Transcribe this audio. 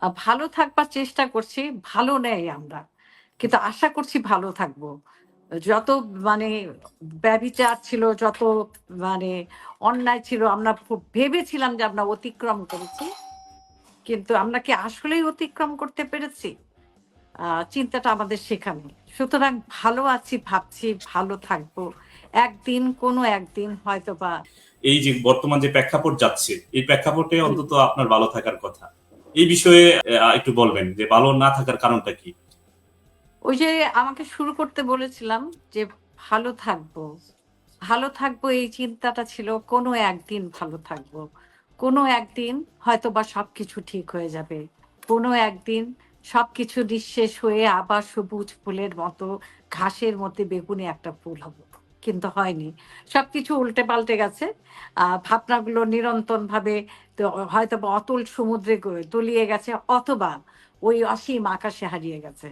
ভালো থাকবার চেষ্টা করছি, ভালো নেই আমরা। কিন্তু আশা করছি ভালো থাকবো। যত মানে ব্যভিচার ছিল, যত মানে অন্যায় ছিল আমরা ভেবেছিলাম যে আমরা অতিক্রম করেছি। কিন্তু আমরা কি আসলেই অতিক্রম করতে পেরেছি? চিন্তাটা আমাদের সেখানে। সুতরাং ভালো আছি ভাবছি, ভালো থাকবো। একদিন কোনো একদিন হয়তোবা এই যে বর্তমান যে প্রেক্ষাপট যাচ্ছে, এই প্রেক্ষাপটে জি। অন্তত আপনার ভালো থাকার কথা। এই বিষয়ে একটু বলবেন যে ভালো না থাকার কারণটা কি? ওই যে আমাকে শুরু করতে বলেছিলাম যে ভালো থাকবো। ভালো থাকবো এই চিন্তাটা ছিল কোনো একদিন ভালো থাকবো। কোনো একদিন হয়তোবা সবকিছু ঠিক হয়ে যাবে। কোনো একদিন সবকিছু নিঃশেষ হয়ে আবার সবুজ ফুলের মতো ঘাসের মধ্যে বেগুনি একটা ফুল হব। কিন্তু হয়নি। সবকিছু উল্টে পাল্টে গেছে। ভাবনাগুলো নিরন্তরভাবে তো হয়তোবা অতল সমুদ্রে তলিয়ে গেছে অথবা ওই অসীম আকাশে হারিয়ে গেছে।